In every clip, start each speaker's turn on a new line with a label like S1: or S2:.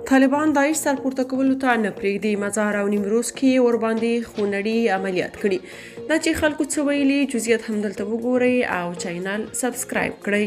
S1: طالبان داعش سر پورته کولو ته نه پرېږدي. مزار او نیمروز کې ورباندې خونړي عملیات کړي. دا چې خلکو څه ویلي جزئیات همدلته وګورئ او چینل سبسکرایب کړئ.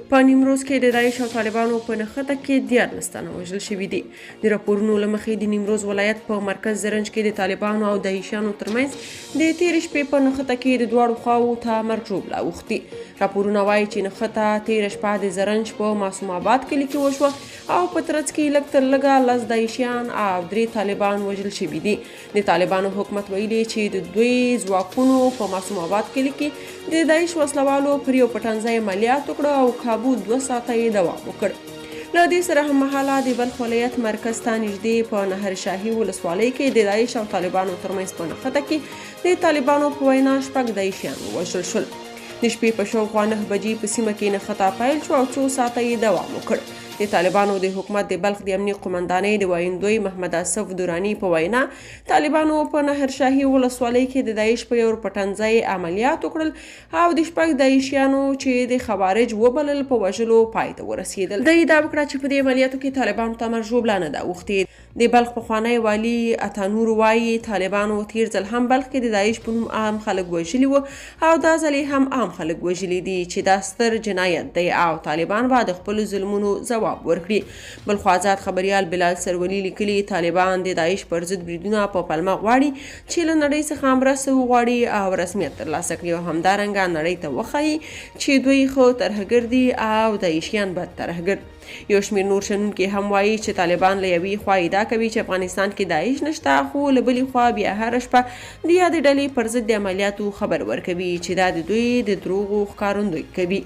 S1: په نیمروز کې د داعش او طالبانو په نښته کې 14 تنه وژل شوي دي. د راپورونو له مخې د نیمروز ولایت په مرکز زرنج کې د طالبانو او داعشیانو ترمنځ د تېرې شپې په نښته کې د دواړو خواوو ته مرګ ژوبله اوښتي. راپورونه وایي چې نښته تېره شپه د زرنج په معصوم آباد کلي کې وشوه او په ترڅ کې لږ تر لږه 10 داعشیان او 3 طالبان وژل شوي دي. د طالبانو حکومت ویلي چې د دوی ځواکونو په معصوم آباد کلي کې د داعش وسلوالو پر یو پټنځای عملیات وکړه او کابو 2 ساعته یې دوام وکړ. له دې سره هممهاله د بلخ ولایت مرکز ته نږدې په نهر شاهي ولسوالۍ کې د داعش او طالبانو ترمنځ په نښته کې د طالبانو په وینا 6 داعشیان ووژل شول. د شپې په شاوخوا 9 بجې په سیمه کې نښته پیل شو او 2 ساعته یې دوام وکړ. د طالبانو د حکومت د بلخ د امنیه قومندانۍ د وایندوی محمد اسف دورانی په وینا طالبانو په نهر شاهي ولسوالۍ کې د داعش په یو پټنځای عملیات وکړل او د 6 داعشیانو چې د خوارج وبلل په وژلو پای ته ورسېدل. د ادعا وکړه چې په دې عملیاتو کې طالبانو ته مرګ ژوبله نه ده اوښتې. د بلخ پخوانی والي اتانور وایي طالبانو تیر ځل هم بلخ کې د داعش په نوم عام خلک وژلي وو او دا ځل هم عام خلک وژلي دي چې دا ستر جنایت دی او طالبان به د خپلو ظلمونو ځواب ورکړي. بل خو آزاد خبریال بلال سرولی لیکلي طالبان د داعش پر ضد بریدونه په پلمه غواړي چې له نړۍ څخه مرسته وغواړي او رسمیت ترلاسه کړي او همدارنګه نړۍ ته وښایي چې دوی خو ترهګر دي او داعشیان بد ترهګر. یو شمېر نور شنونکي هم وایي چې طالبان له یوې خوا ادعا کوي چې افغانستان کې داعش نشته خو له بلې خوا بیا هره شپه د یادې ډلې پر ضد د عملیاتو خبر ورکوي چې دا د دوی د دروغو ښکارندویي کوي.